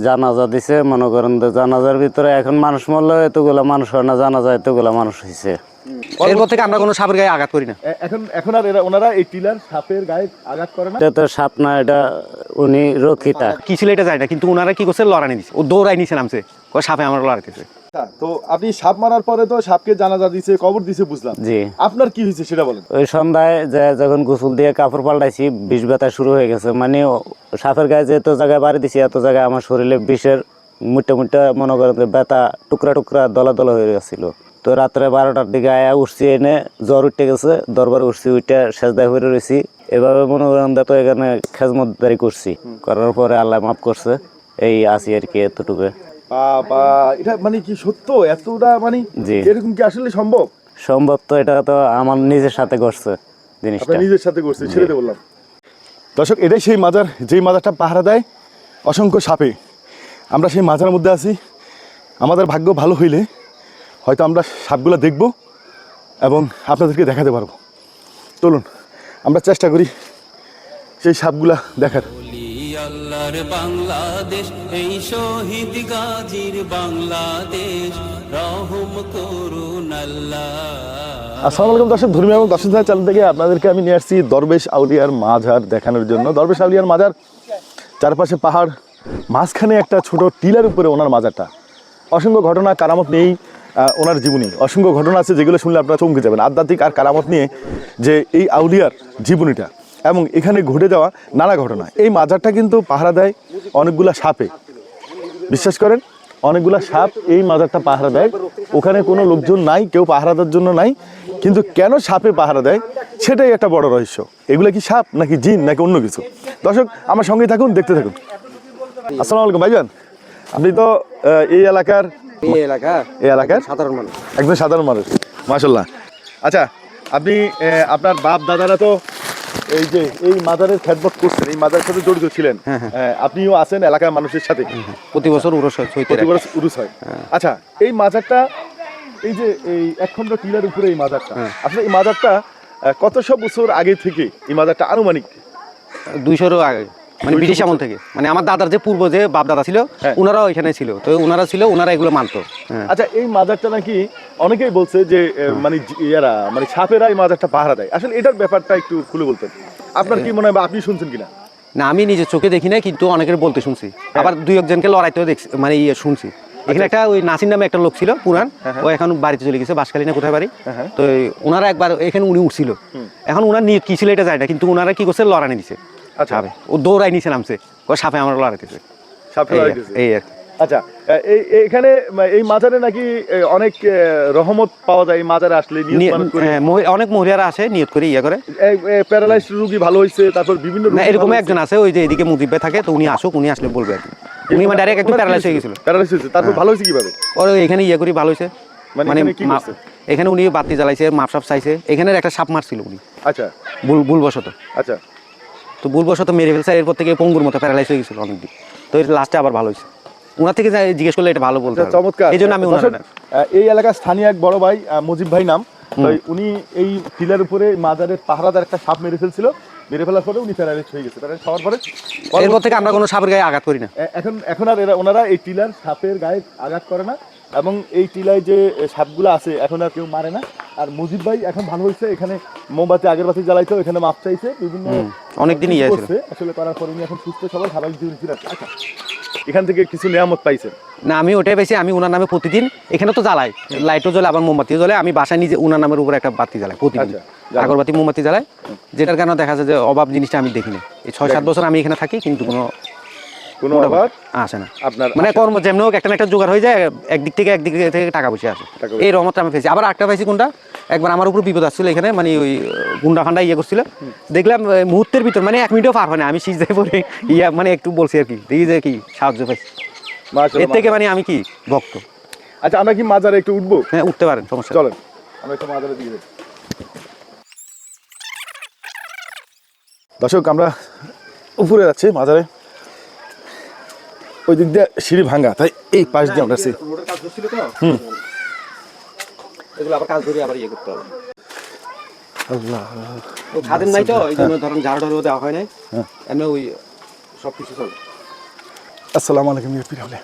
জানাজা দিছে, মনে করেন যে জানাজার ভিতরে এখন মানুষ মরলে এতগুলা মানুষ হয় না, জানাজা এতগুলা মানুষ হয়েছে। এরপর থেকে আমরা কোনো সাপের গায়ে আঘাত করি না। এখন আর ওনারা এই টিলার সাপের গায়ে আঘাত করে না। এটা তো সাপ না, এটা উনি রক্ষিতা। কি ছিল এটা যায় না, কিন্তু ওনারা কি করছে, লড়াই দিচ্ছে, ও দৌড়াই নিচে নামছে, ও সাপে আমার লড়াইতেছে। তো আপনি সাপ মারার পরে তো সাপকে জানাজা দিছে, কবর দিছে, বুঝলাম। জি। আপনার কি হয়েছে সেটা বলেন। ওই সন্ধ্যায় যে যখন গোসল দিয়ে কাপড় পাল্টাইছি, বিষ ব্যথা শুরু হয়ে গেছে। মানে সাপের গায়ে যে এত জায়গায় বাড়ি দিছি, এত জায়গায় আমার শরীরে বিষের মুটে মুটে মনে করেন যে ব্যথা টুকরা টুকরা দলা দলা হয়ে গেছিল। তো রাত্রে 12টার দিকে আয়া উঠছি, এনে জ্বর উঠে গেছে, দরবারে উঠছি, উঠে সেজদায় হয়ে রয়েছি। এভাবে মনে করেন তো এখানে খেজমতদারি করছি, করার পরে আল্লাহ মাফ করছে। এই আছি আর কি, এতটুকু। বাবা, এটা মানে কি সত্য এতটা? মানে জি। এরকম কি আসলে সম্ভব? সম্ভব তো, এটা তো আমার নিজের সাথে ঘটছে জিনিসটা। আপনার নিজের সাথে করছে, ছেড়ে দিয়ে বললাম। দর্শক, এটাই সেই মাজার, যেই মাজারটা পাহারা দেয় অসংখ্য সাপে। আমরা সেই মাজার মধ্যে আছি। আমাদের ভাগ্য ভালো হইলে হয়তো আমরা সাপগুলো দেখব এবং আপনাদেরকে দেখাতে পারবো। চলুন আমরা চেষ্টা করি সেই সাপগুলা দেখার। আল্লাহর বাংলাদেশ, এই শহীদ গাজীর বাংলাদেশ, রহম করুন আল্লাহ। আসসালামু আলাইকুম দর্শক, ধর্মীয় এবং দর্শন চ্যানেল থেকে আপনাদেরকে আমি নিয়ে আসছি দরবেশ আউলিয়ার মাজার দেখানোর জন্য। দরবেশ আউলিয়ার মাজার, চারপাশে পাহাড়, মাঝখানে একটা ছোট টিলার উপরে ওনার মাজারটা। অসংখ্য ঘটনা কারামত নিয়েই ওনার জীবনী। অসংখ্য ঘটনা আছে যেগুলো শুনলে আপনারা চমকে যাবেন। আধ্যাত্মিক আর কারামত নিয়ে যে এই আউলিয়ার জীবনীটা এবং এখানে ঘটে যাওয়া নানা ঘটনা। এই মাজারটা কিন্তু পাহারা দেয় অনেকগুলা সাপে। বিশ্বাস করেন, অনেকগুলা সাপ এই মাজারটা পাহারা দেয়। ওখানে কোনো লোকজন নাই, কেউ পাহারা দেওয়ার জন্য নাই। কিন্তু কেন সাপে পাহারা দেয় সেটাই একটা বড় রহস্য। এগুলো কি সাপ নাকি জিন নাকি অন্য কিছু? দর্শক আমার সঙ্গেই থাকুন, দেখতে থাকুন। আসসালামু আলাইকুম ভাইজান, আপনি তো এই এলাকার সাধারণ মানুষ, একদম সাধারণ মানুষ, মাশাআল্লাহ। আচ্ছা, আপনি আপনার বাপ দাদারা তো এই যে এই মাজারের খেদমত করছেন, এই মাজারের সাথে জড়িত ছিলেন। আপনিও আছেন এলাকার মানুষের সাথে। প্রতি বছর উরস হয়, প্রতি বছর উরুস হয়। আচ্ছা, এই মাজারটা, এই যে এই একখণ্ড টিলার উপরে এই মাজারটা, আসলে এই মাজারটা কতশো বছর আগে থেকে এই মাজারটা আনুমানিক? 200 আগে, মানে ব্রিটিশ আমল থেকে। মানে আমার দাদার যে পূর্ব যে বাপ দাদা ছিল, ওনারাও এখানে ছিল, তো ওনারা এগুলো মানতো। আচ্ছা, এই মাজারটা নাকি অনেকেই বলছে যে মানে ইয়ারা মানে সাপেরা এই মাজারটা পাহারা দেয়। আসলে এটার ব্যাপারটা একটু খুলে বলতেন। আপনার কি মনে হয় বা আপনি শুনছেন কিনা? না, আমি নিজের চোখে দেখি না, কিন্তু অনেকের বলতে শুনছি। আবার 2-1 জনকে লড়াইতেও দেখছি, মানে শুনছি। এখানে একটা ওই নাসির নামে একটা লোক ছিল পুরান, ও এখন বাড়িতে চলে গেছে, বাঁশখালী না কোথায় বাড়ি। তো ওনারা একবার এখানে উনি উঠছিল। এখন ওনার নিয়ে কি ছিল এটা যায় না, কিন্তু ওনারা কি করছে, লড়াই দিছে। আচ্ছা, ও দৌড়াই নিচে নামছে, ও সাপে আমার লড়াইতেছে। সাপে লড়াইতেছে, এই আর কি। আচ্ছা, এখানে এই মাজারে নাকি অনেক রহমত পাওয়া যায়। এই মাজারে আসলে অনেক মহিলারা আসে নিয়ত করে, ইয়ে করে। প্যারালাইজ রোগী ভালো হয়েছে, তারপর বিভিন্ন না, এরকম একজন আছে, ওই যে এদিকে মুজিব ভাই থাকে, তো উনি আসুক, উনি আসলে বলবে আর কি। উনি মানে ডাইরেক্ট একটু প্যারালাইজ হয়ে গেছিল। প্যারালাইজ হয়েছে, তারপর ভালো হয়েছে কিভাবে? ওর এখানে ইয়ে করি ভালো হয়েছে। মানে কি করছে? এখানে উনি বাতি জ্বালাইছে, মাপসাপ চাইছে। এখানে একটা সাপ মারছিল উনি, আচ্ছা, ভুলবশত। আচ্ছা, তো ভুলবশত মেরে ফেলছে, এরপর থেকে পঙ্গুর মতো প্যারালাইজ হয়ে গেছিল অনেকদিন। তো এর লাস্টে আবার ভালো হয়েছে। ওনার থেকে জিজ্ঞেস করলে এটা ভালো বলতে হবে। চমৎকার। এই জন্য আমি এই এলাকার স্থানীয় এক বড় ভাই, মুজিব ভাই নাম, উনি এই টিলার উপরে মাজারের পাহারাদার একটা সাপ মেরে ফেলছিল। মেরে ফেলার পরে উনি প্যারালাইজ হয়ে গেছে। প্যারালাইজ হওয়ার পরে এরপর থেকে আমরা কোনো সাপের গায়ে আঘাত করি না। এখন আর ওনারা এই টিলার সাপের গায়ে আঘাত করে না এবং এই টিলায় যে সাপগুলো আছে এখন আর কেউ মারে না। আর মুজিব ভাই এখন ভালো হয়েছে, এখানে মোমবাতি আগের বাতি জ্বালাইতো, এখানে মাপ চাইছে, বিভিন্ন অনেকদিনই ইয়ে ছিল আসলে করার পরে উনি এখন সুস্থ সবাই স্বাভাবিক জীবন ফিরে আসছে। আচ্ছা, এখান থেকে কিছু নিয়ামত পাইছেন? না, আমি ওটাই পাইছি। আমি ওনার নামে প্রতিদিন এখানে তো জ্বালাই, লাইটও জ্বলে, আবার মোমবাতিও জ্বলে। আমি বাসায় নিজে ওনার নামের উপরে একটা বাতি জ্বালাই প্রতিদিন, আগরবাতি মোমবাতি জ্বালাই। যেটার কারণে দেখা যায় যে অভাব জিনিসটা আমি দেখি না। এই 6-7 বছর আমি এখানে থাকি, কিন্তু কোনো অভাব আসে না। আপনার মানে কর্ম যেমন হোক একটা জোগাড় হয়ে যায়, একদিক থেকে টাকা পয়সা আসে। এই রহমতটা আমি পেয়েছি। আবার একটা পাইছি কোনটা, একবার আমার উপর বিপদ আসছিল এখানে, মানে ওই গুন্ডা ফান্ডা ইয়ে করছিল। দেখলাম মুহূর্তের ভিতর, মানে 1 মিনিটও পার হয় না, আমি সিজদায় পড়ে ইয়া মানে একটু বলছি আর কি, দেখি যে কি সাহায্য পাইছি এর থেকে। মানে আমি কি ভক্ত। আচ্ছা, আমরা কি মাজারে একটু উঠবো? হ্যাঁ, উঠতে পারেন, সমস্যা। চলেন আমরা একটু মাজারে দিয়ে যাই। দর্শক, আমরা উপরে যাচ্ছি মাজারে। ওই দিক দিয়ে সিঁড়ি ভাঙা, তাই এই পাশ দিয়ে আমরা আছি। এগুলো আবার কাজ ধরে আবার ইয়ে করতে হবে। আল্লাহ, খাদেন নাই তো, এই জন্য ধরেন ঝাড়ু দেওয়া হয় নাই, এমনি ওই সব কিছু চলে। আসসালামু আলাইকুম পীর আউলিয়া।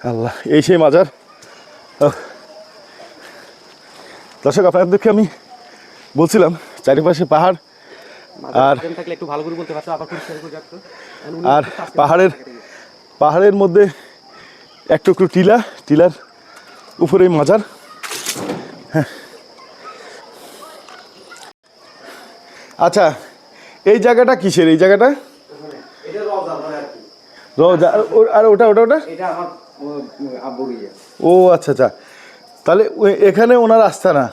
আল্লাহ, এই সেই মাজার। দর্শক আপনাদেরকে আমি বলছিলাম চারিপাশে পাহাড়, আর থাকলে একটু ভালো করে বলতে পারছো, আবার পরিষ্কার করে রাখতো। আর পাহাড়ের মধ্যে একটু একটু টিলার উপরে মাজার। হ্যাঁ, আচ্ছা, এই জায়গাটা কিসের? এই জায়গাটা রওজা, আর ওটা ও আচ্ছা আচ্ছা, তাহলে এখানে ওনার আস্তানা,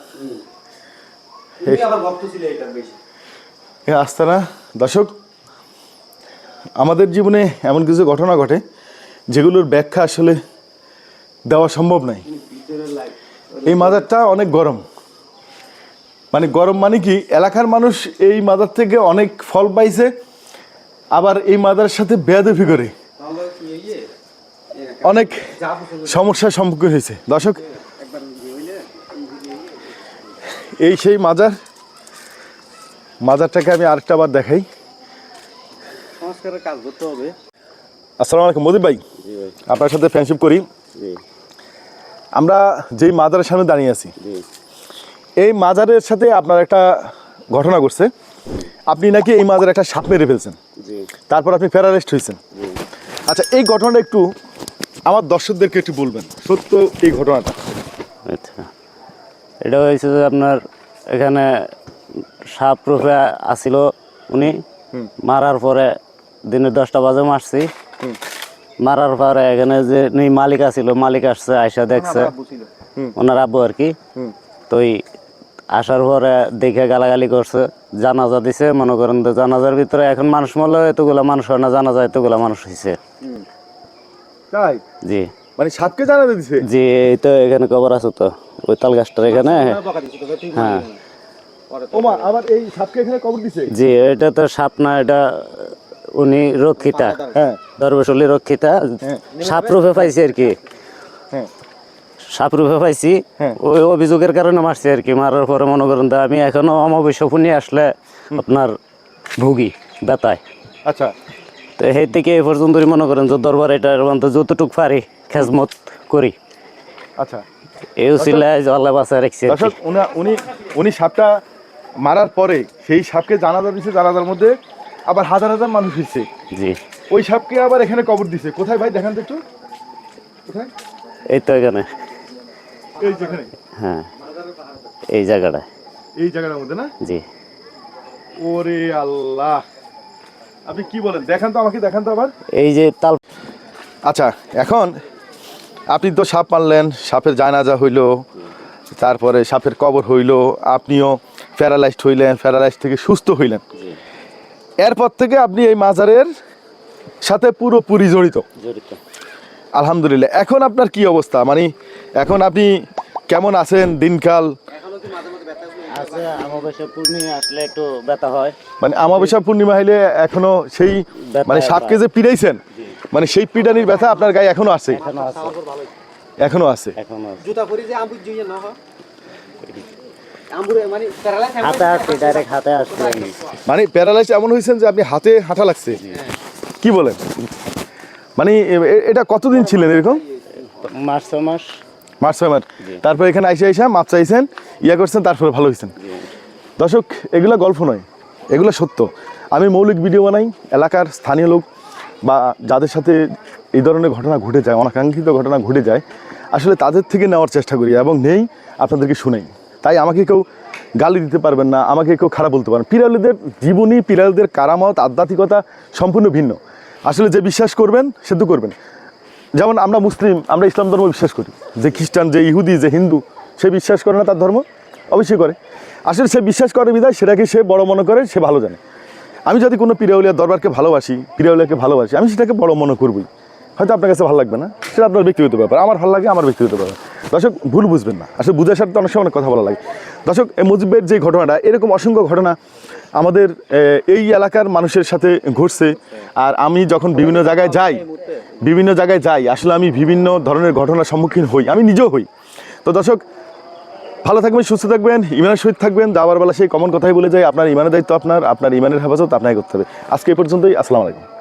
আস্তানা। দর্শক, আমাদের জীবনে এমন কিছু ঘটনা ঘটে যেগুলোর ব্যাখ্যা আসলে দেওয়া সম্ভব নয়। এই মাজারটা অনেক গরম, মানে কি এলাকার মানুষ এই মাজার থেকে অনেক ফল পাইছে, আবার এই মাজারের সাথে বেয়াদবি করে অনেক সমস্যার সম্মুখীন হয়েছে। দর্শক, এই সেই মাজারটাকে আমি আরেকটা বার দেখাই। সংস্কারের কাজ করতে হবে। আসসালামু আলাইকুম মজিব ভাই, আপনার সাথে ফ্রেন্ডশিপ করি। আমরা যেই মাজারের সামনে দাঁড়িয়ে আছি, এই মাজারের সাথে আপনার একটা ঘটনা ঘটছে। আপনি নাকি এই মাজারে একটা সাপ মেরে ফেলছেন, তারপর আপনি প্যারালাইজড হয়েছেন। আচ্ছা, এই ঘটনাটা একটু আমার দর্শকদেরকে একটু বলবেন, সত্য এই ঘটনাটা। আচ্ছা, এটা হয়েছে যে আপনার এখানে সাপ রূপে আসিল উনি, মারার পরে দিনে 10টা বাজে মারছি। মারার পরে এখানে যে মালিক আসিল, মালিক আসছে, আয়সা দেখছে, ওনার আব্বু আর কি। তো আসার পরে দেখে গালাগালি করছে, জানাজা দিছে। মনে করেন তো জানাজার ভিতরে এখন মানুষ মরলে এতগুলো মানুষ হয় না, জানাজা এতগুলো মানুষ হয়েছে। তাই? জি, মানে সাপকে জানাজা দিছে? জি, এই তো এখানে কবর আছে তো, ওই তাল গাছটার এখানে। হ্যাঁ, ওমা, আবার এই সাপকে এখানে কবর দিছে? জি, এটা তো সাপ না, এটা উনি রক্ষিতা, হ্যাঁ, দরবেশলী রক্ষিতা। সাপ রূপে পাইছি আর কি, হ্যাঁ, সাপ রূপে পাইছি। হ্যাঁ। ওই অভিযোগের কারণে মারছি আর কি। মারার পরে মনে করেন তো আমি এখনো অমাবস্য পুনি আসলে আপনার ভুগি ব্যথায়। আচ্ছা, তো সেই থেকে এই পর্যন্ত মনে করেন যে দরবার এটার মধ্যে যতটুক পারি খেজমত করি। আচ্ছা, এই ছিল আল্লাহ বাঁচায় রাখছি আর কি। দর্শক, উনি সাপটা মারার পরে সেই সাপকে জানাজা দিছে, জানাজার মধ্যে আবার হাজার হাজার মানুষ হয়েছে। জি, ওই সাপকে আবার এখানে কবর দিছে। কোথায় ভাই, দেখান তো একটু, কোথায়? এই তো এখানে। এই যেখানে? হ্যাঁ, এই জায়গাটা, এই জায়গাটার মধ্যে না? জি। ওরে আল্লাহ, আপনি কি বলেন? দেখান তো, আমাকে দেখান তো আবার। এই যে তাল। আচ্ছা, এখন আপনি তো সাপ মারলেন, সাপের জানাজা হইল, তারপরে সাপের কবর হইল, আপনিও প্যারালাইজড হইলেন, প্যারালাইজড থেকে সুস্থ হইলেন। এরপর থেকে আপনি এই মাজারের সাথে পুরোপুরি জড়িত। আলহামদুলিল্লাহ। এখন আপনার কি অবস্থা, মানে এখন আপনি কেমন আছেন? দিনকাল আছে, অমাবস্যা পূর্ণিমা আসলে একটু ব্যথা হয়। মানে অমাবস্যা পূর্ণিমা হইলে এখনো সেই মানে সাপকে যে পিড়াইছেন, মানে সেই পিড়ানির ব্যথা আপনার গায়ে এখনো আছে? এখনো আছে। জুতা পরি যে আমবুজ জুইয়া না হয় আমবুরে মানে প্যারালাইজ হাতে আসছে, ডাইরেক্ট হাতে আসছে। মানে প্যারালাইজ এমন হয়েছেন যে আপনি হাতে হাঁটা লাগছে? কি বলেন? মানে এটা কতদিন ছিলেন এরকম? মাস 6 মাস। মার্চ 6 মাস। তারপর এখানে আইসা মাপ চাইছেন, ইয়া করছেন, তারপরে ভালো হয়েছেন। দর্শক, এগুলো গল্প নয়, এগুলো সত্য। আমি মৌলিক ভিডিও বানাই, এলাকার স্থানীয় লোক বা যাদের সাথে এই ধরনের ঘটনা ঘটে যায়, অনাকাঙ্ক্ষিত ঘটনা ঘটে যায়, আসলে তাদের থেকে নেওয়ার চেষ্টা করি এবং নেই, আপনাদেরকে শুনাই। তাই আমাকে কেউ গালি দিতে পারবেন না, আমাকে কেউ খারাপ বলতে পারেন। পীরাউলিদের জীবনী, পীরাউলিদের কারামত, আধ্যাত্মিকতা সম্পূর্ণ ভিন্ন। আসলে যে বিশ্বাস করবেন সে তো করবেন। যেমন আমরা মুসলিম, আমরা ইসলাম ধর্ম বিশ্বাস করি। যে খ্রিস্টান, যে ইহুদি, যে হিন্দু, সে বিশ্বাস করে না তার ধর্ম? অবশ্যই করে। আসলে সে বিশ্বাস করে বিধায় সেটাকে সে বড় মনে করে, সে ভালো জানে। আমি যদি কোনো পীরাউলিয়ার দরবারকে ভালোবাসি, পীরাউলিয়াকে ভালোবাসি, আমি সেটাকে বড় মনে করবই। হয়তো আপনার কাছে ভালো লাগবে না, সেটা আপনার ব্যক্তিগত ব্যাপার। আমার ভালো লাগে, আমার ব্যক্তিগত ব্যাপার। দর্শক, ভুল বুঝবেন না, আসলে বুঝার সাথে অনেক সময় অনেক কথা বলা লাগে। দর্শক, মুজিবের যে ঘটনাটা, এরকম অসংখ্য ঘটনা আমাদের এই এলাকার মানুষের সাথে ঘটছে। আর আমি যখন বিভিন্ন জায়গায় যাই, আসলে আমি বিভিন্ন ধরনের ঘটনার সম্মুখীন হই, আমি নিজেও হই। তো দর্শক, ভালো থাকবেন, সুস্থ থাকবেন, ইমানের সহিত থাকবেন। দাবার বেলা সেই কমন কথাই বলে যায়, আপনার ইমানের দায়িত্ব আপনার ইমানের হেফাজত আপনাকে করতে হবে। আজকে এই পর্যন্তই, আসসালামু আলাইকুম।